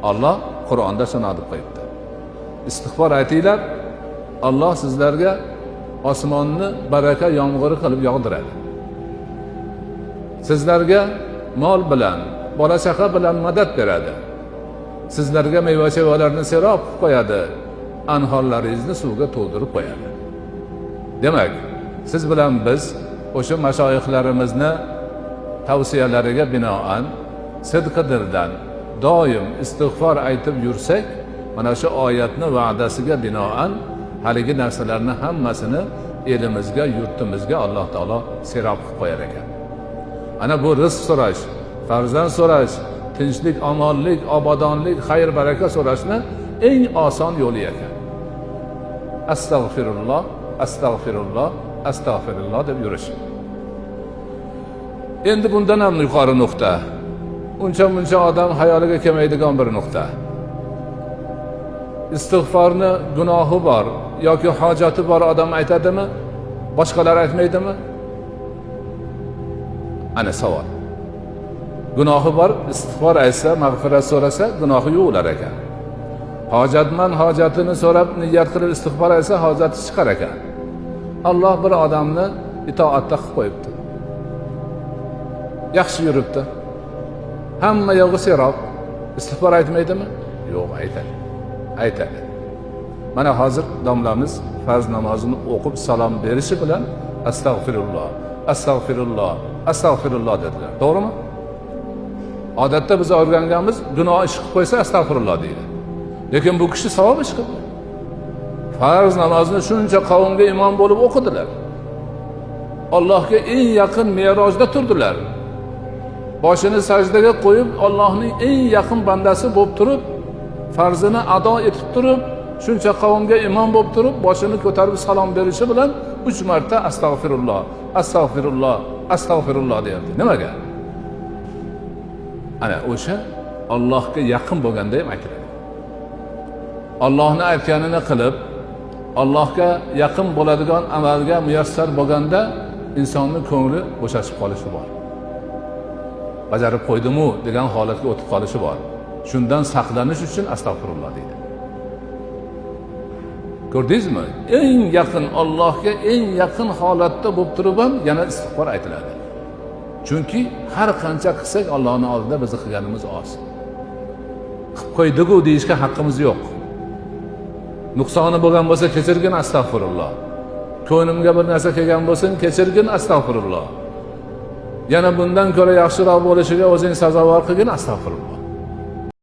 Allah Qur'onda shuni deb qo'yibdi. Istig'for aytinglar, Allah sizlarga osmonni baraka yomg'iri qilib yog'diradi. Sizlarga mol bilan, bola chaqa bilan madad beradi. Sizlarga meva-chevalarni serob qilib qo'yadi. Anhorlaringizni suvga to'ldirib qo'yadi. Demak, siz bilan biz o'sha mashoyixlarimizni tavsiyalariga binoan sidqidildan doim istig'for aytib yursak, mana shu oyatni va'dasiga binoan haligi narsalarni hammasini elimizga, yurtimizga Alloh taolo serob qilib qo'yar ekan. Ana bu rizq so'rash, farzand so'rash, tinchlik, omonlik, obodonlik, xayr baraka so'rashni eng oson yo'li ekan. Astag'firulloh, astag'firulloh, astag'firulloh deb yurish. Endi bundan ham yuqori nuqta. Uncha odam hayoliga kelmaydigan bir nuqta. Istig'forni gunohi bor yoki hojati bor odam aytadimi? Boshqalar aytmaydimi? Ana savol. Gunohi bor, istig'for aytsa, mag'firat so'rasa, gunohi yuvilar ekan. Hojatman hojatini so'rab niyat qilib istig'for aytsa, hojati chiqar ekan. Alloh bir odamni itoatda qilib qo'yibdi. Yaxshi yuribdi. Hamma yog'i serob. Istig'for aytmaydimi? Yo'q, aytadi. Aytadi. Mana hozir domlamiz farz namozini o'qib salom berishi bilan astag'firulloh, astag'firulloh, astag'firulloh dedilar. To'g'rimi? Odatda biz o'rganganmiz, gunoh ish qilib qo'ysa astag'firulloh deydi. Lekin bu kishi savob ish qildi. Farz namozni shuncha qavmga imom bo'lib o'qidilar. Allohga eng yaqin merojda turdilar. Boshini sajdaga qo'yib, Allohning eng yaqin bandasi bo'lib turib, farzini ado etib turib, shuncha qavmga imom bo'lib turib, boshini ko'tarib salom berishi bilan 3 marta astag'firulloh, astag'firulloh, astag'firulloh deyapti. Nimaga? Ana o'sha Allohga yaqin bo'lganda ham aytiladi. Allohning aytganini qilib, Allohga yaqin bo'ladigan amalga muyassar bo'lganda insonning ko'ngli bo'shashib qolishi bor. Bajarib qo'ydim-u degan holatga o'tib qolishi bor. Shundan saqlanish uchun astag'firulloh deydi. Ko'rdingizmi? Eng yaqin Allohga eng yaqin holatda bo'lib turib ham yana istig'for aytiladi. Chunki har qancha qilsak Allohning oldida biz qilganimiz oz. Qilib qo'ydik-ku deyishga haqqimiz yo'q. Nuqsoni bo'lgan bo'lsa kechirgin astag'firulloh. Ko'nglimga bir narsa kelgan bo'lsin, kechirgin astag'firulloh. Yana bundan ko'ra yaxshiroq bo'lishiga o'zing sazovor qilgin astag'firulloh.